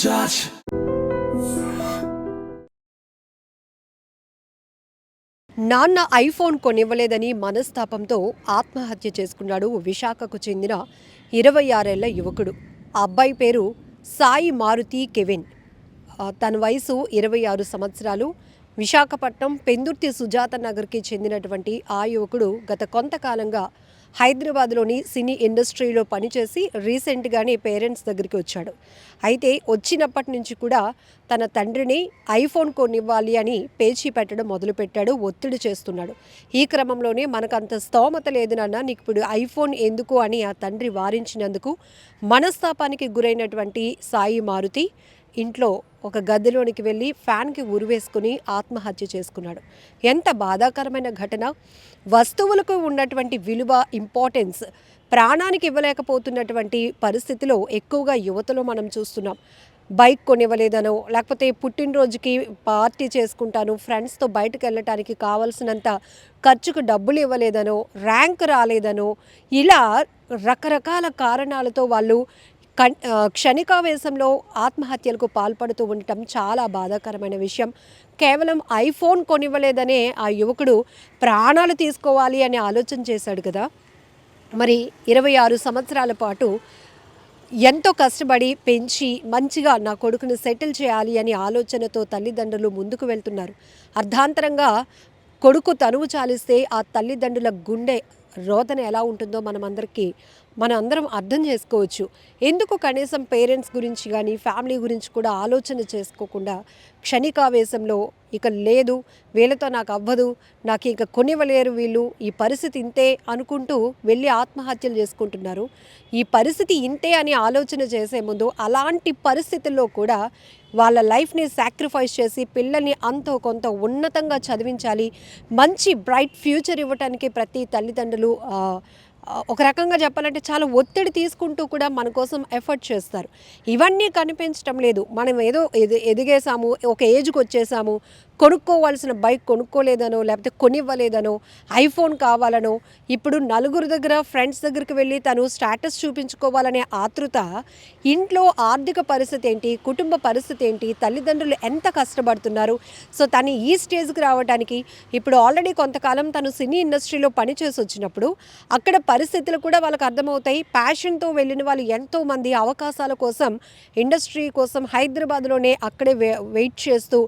touch. నాన్న iPhone కొనివ్వలేదని మనస్తాపంతో ఆత్మహత్య చేసుకున్నాడు విశాఖకు చెందిన 26 ఏళ్ల యువకుడు. ఆ అబ్బాయి పేరు సాయి మారుతి కెవిన్. తన వయసు 26 సంవత్సరాలు. విశాఖపట్నం పెందుర్తి సుజాత నగర్కి చెందినటువంటి ఆ యువకుడు గత కొంతకాలంగా హైదరాబాద్లోని సినీ ఇండస్ట్రీలో పనిచేసి రీసెంట్గానే పేరెంట్స్ దగ్గరికి వచ్చాడు. అయితే వచ్చినప్పటి నుంచి కూడా తన తండ్రిని ఐఫోన్ కొనివ్వాలి అని పేచీ పెట్టడం మొదలుపెట్టాడు, ఒత్తిడి చేస్తున్నాడు. ఈ క్రమంలోనే మనకంత స్తోమత లేదు నాన్న, నీకు ఇప్పుడు ఐఫోన్ ఎందుకు అని ఆ తండ్రి వారించినందుకు మనస్తాపానికి గురైనటువంటి సాయి మారుతి ఇంట్లో ఒక గదిలోనికి వెళ్ళి ఫ్యాన్కి ఉరివేసుకుని ఆత్మహత్య చేసుకున్నాడు. ఎంత బాధాకరమైన ఘటన! వస్తువులకు ఉన్నటువంటి విలువ, ఇంపార్టెన్స్ ప్రాణానికి ఇవ్వలేకపోతున్నటువంటి పరిస్థితిలో ఎక్కువగా యువతలో మనం చూస్తున్నాం. బైక్ కొనివ్వలేదనో, లేకపోతే పుట్టినరోజుకి పార్టీ చేసుకుంటాను, ఫ్రెండ్స్తో బయటకు వెళ్ళటానికి కావాల్సినంత ఖర్చుకు డబ్బులు ఇవ్వలేదనో, ర్యాంక్ రాలేదనో, ఇలా రకరకాల కారణాలతో వాళ్ళు క్షణికావేశంలో ఆత్మహత్యలకు పాల్పడుతూ ఉండటం చాలా బాధాకరమైన విషయం. కేవలం ఐఫోన్ కొనివ్వలేదనే ఆ యువకుడు ప్రాణాలు తీసుకోవాలి అని ఆలోచన చేశాడు కదా. మరి 26 సంవత్సరాల పాటు ఎంతో కష్టపడి పెంచి మంచిగా నా కొడుకుని సెటిల్ చేయాలి అని ఆలోచనతో తల్లిదండ్రులు ముందుకు వెళ్తున్నారు. అర్ధాంతరంగా కొడుకు తనువు చాలిస్తే ఆ తల్లిదండ్రుల గుండె రోదన ఎలా ఉంటుందో మనం అందరం అర్థం చేసుకోవచ్చు. ఎందుకు కనీసం పేరెంట్స్ గురించి కానీ ఫ్యామిలీ గురించి కూడా ఆలోచన చేసుకోకుండా క్షణికావేశంలో ఇక లేదు, వీళ్ళతో నాకు అవ్వదు, నాకు ఇక కొనివ్వలేరు వీళ్ళు, ఈ పరిస్థితి ఇంతే అనుకుంటూ వెళ్ళి ఆత్మహత్యలు చేసుకుంటున్నారు. ఈ పరిస్థితి ఇంతే అని ఆలోచన చేసే ముందు అలాంటి పరిస్థితుల్లో కూడా వాళ్ళ లైఫ్ని సాక్రిఫైస్ చేసి పిల్లల్ని అంతో కొంత ఉన్నతంగా చదివించాలి, మంచి బ్రైట్ ఫ్యూచర్ ఇవ్వటానికి ప్రతి తల్లిదండ్రులు ఒక రకంగా చెప్పాలంటే చాలా ఒత్తిడి తీసుకుంటూ కూడా మన కోసం ఎఫర్ట్ చేస్తారు. ఇవన్నీ కనిపించడం లేదు. మనం ఏదో ఎదిగేసాము, ఒక ఏజ్కి వచ్చేసాము, కొనుక్కోవాల్సిన బైక్ కొనుక్కోలేదనో, లేకపోతే కొనివ్వలేదనో, ఐఫోన్ కావాలనో, ఇప్పుడు నలుగురు దగ్గర ఫ్రెండ్స్ దగ్గరికి వెళ్ళి తను స్టేటస్ చూపించుకోవాలనే ఆతృత, ఇంట్లో ఆర్థిక పరిస్థితి ఏంటి, కుటుంబ పరిస్థితి ఏంటి, తల్లిదండ్రులు ఎంత కష్టపడుతున్నారు. సో తను ఈ స్టేజ్కి రావడానికి ఇప్పుడు ఆల్రెడీ కొంతకాలం తను సినీ ఇండస్ట్రీలో పనిచేసి వచ్చినప్పుడు అక్కడ పరిస్థితులు కూడా వాళ్ళకి అర్థమవుతాయి. ప్యాషన్తో వెళ్ళిన వాళ్ళు ఎంతోమంది అవకాశాల కోసం, ఇండస్ట్రీ కోసం హైదరాబాద్లోనే అక్కడే వెయిట్ చేస్తూ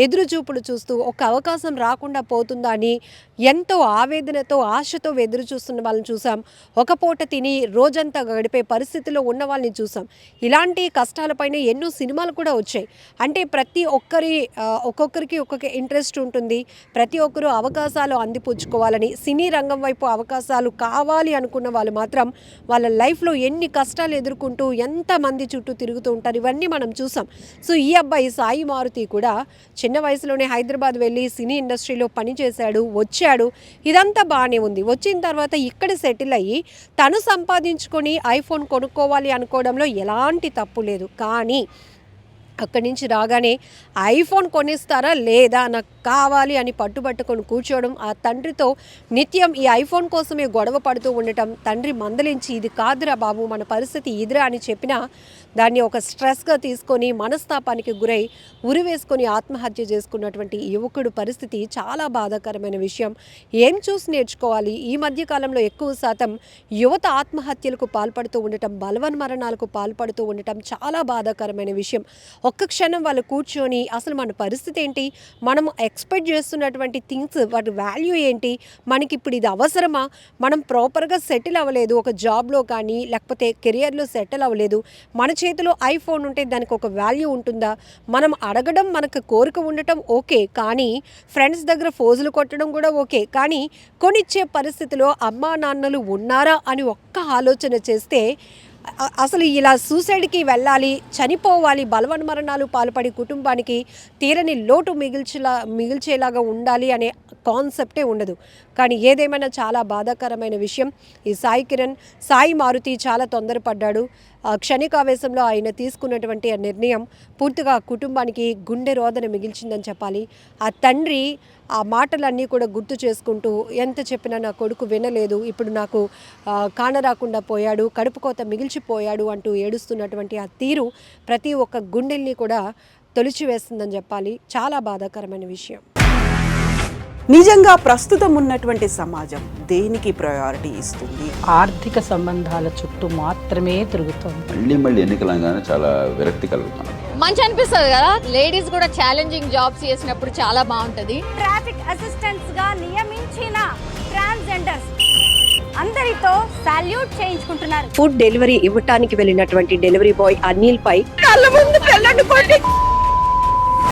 ఎదురుచూపులు చూస్తూ ఒక అవకాశం రాకుండా పోతుందా అని ఎంతో ఆవేదనతో ఆశతో ఎదురు చూస్తున్న వాళ్ళని చూసాం. ఒక పూట తిని రోజంతా గడిపే పరిస్థితిలో ఉన్న వాళ్ళని చూసాం. ఇలాంటి కష్టాలపైన ఎన్నో సినిమాలు కూడా వచ్చాయి. అంటే ప్రతి ఒక్కొక్కరికి ఒక్కొక్క ఇంట్రెస్ట్ ఉంటుంది. ప్రతి ఒక్కరూ అవకాశాలు అందిపుచ్చుకోవాలని, సినీ రంగం వైపు అవకాశాలు కావాలి అనుకున్న వాళ్ళు మాత్రం వాళ్ళ లైఫ్లో ఎన్ని కష్టాలు ఎదుర్కొంటూ ఎంతమంది చుట్టూ తిరుగుతూ ఉంటారు. ఇవన్నీ మనం చూసాం. సో ఈ అబ్బాయి సాయి మారుతి కూడా చిన్న వయసులోనే హైదరాబాద్ వెళ్ళి సినీ ఇండస్ట్రీలో పనిచేశాడు, వచ్చాడు. ఇదంతా బాగానే ఉంది. వచ్చిన తర్వాత ఇక్కడ సెటిల్ అయ్యి తను సంపాదించుకొని ఐఫోన్ కొనుక్కోవాలి అనుకోవడంలో ఎలాంటి తప్పు లేదు. కానీ అక్కడి నుంచి రాగానే ఐఫోన్ కొనిస్తారా లేదా, నాకు కావాలి అని పట్టుబట్టుకొని కూర్చోవడం, ఆ తండ్రితో నిత్యం ఈ ఐఫోన్ కోసమే గొడవ పడుతూ ఉండటం, తండ్రి మందలించి ఇది కాదురా బాబు మన పరిస్థితి ఇదిరా అని చెప్పినా దాన్ని ఒక స్ట్రెస్గా తీసుకొని మనస్తాపానికి గురై ఉరివేసుకొని ఆత్మహత్య చేసుకున్నటువంటి యువకుడు పరిస్థితి చాలా బాధాకరమైన విషయం. ఏం చూసి నేర్చుకోవాలి? ఈ మధ్యకాలంలో ఎక్కువ శాతం యువత ఆత్మహత్యలకు పాల్పడుతూ ఉండటం, బలవన్మరణాలకు పాల్పడుతూ ఉండటం చాలా బాధాకరమైన విషయం. ఒక్క క్షణం వాళ్ళు కూర్చొని అసలు మన పరిస్థితి ఏంటి, మనం ఎక్స్పెక్ట్ చేస్తున్నటువంటి థింగ్స్ వాటి వాల్యూ ఏంటి, మనకి ఇప్పుడు ఇది అవసరమా, మనం ప్రాపర్గా సెటిల్ అవ్వలేదు ఒక జాబ్లో కానీ లేకపోతే కెరియర్లో సెటిల్ అవ్వలేదు, మన చేతిలో ఐఫోన్ ఉంటే దానికి ఒక వాల్యూ ఉంటుందా, మనం అడగడం మనకు కోరిక ఉండటం ఓకే, కానీ ఫ్రెండ్స్ దగ్గర ఫోజులు కొట్టడం కూడా ఓకే, కానీ కొనిచ్చే పరిస్థితిలో అమ్మా నాన్నలు ఉన్నారా అని ఒక్క ఆలోచన చేస్తే అసలు ఇలా సూసైడ్కి వెళ్ళాలి, చనిపోవాలి, బలవన్మరణాలు పాల్పడి కుటుంబానికి తీరని లోటు మిగిల్చేలాగా ఉండాలి అనే కాన్సెప్టే ఉండదు. కానీ ఏదేమైనా చాలా బాధాకరమైన విషయం. ఈ సాయి కిరణ్, సాయి మారుతి చాలా తొందరపడ్డాడు. క్షణికావేశంలో ఆయన తీసుకున్నటువంటి ఆ నిర్ణయం పూర్తిగా కుటుంబానికి గుండె రోదన మిగిల్చిందని చెప్పాలి. ఆ తండ్రి ఆ మాటలన్నీ కూడా గుర్తు చేసుకుంటూ ఎంత చెప్పినా నా కొడుకు వినలేదు, ఇప్పుడు నాకు కానరాకుండా పోయాడు, కడుపు కోత మిగిల్చిపోయాడు అంటూ ఏడుస్తున్నటువంటి ఆ తీరు ప్రతి ఒక్క గుండెల్ని కూడా తొలిచివేస్తుందని చెప్పాలి. చాలా బాధాకరమైన విషయం. నిజంగా ప్రస్తుతం ఉన్నటువంటి సమాజం దేనికి ప్రయారిటీ ఇస్తుంది? ఆర్థిక సంబంధాల చుట్టూ మాత్రమే తిరుగుతుంది. మళ్ళీ ఎన్నికలంగానే చాలా విరక్తి కలుగుతాను. మంచి అనిపిస్తుంది కదా, లేడీస్ కూడా ఛాలెంజింగ్ జాబ్స్ చేసినప్పుడు చాలా బాగుంటది. ట్రాఫిక్ అసిస్టెంట్స్ గా నియమించిన ట్రాన్స్జెండర్స్ అందరితో సాల్యూట్ చేయించుకుంటున్నారు. ఫుడ్ డెలివరీ ఇవ్వటానికి వెళ్ళినటువంటి డెలివరీ బాయ్ అనిల్ పై కళ్ళ ముందు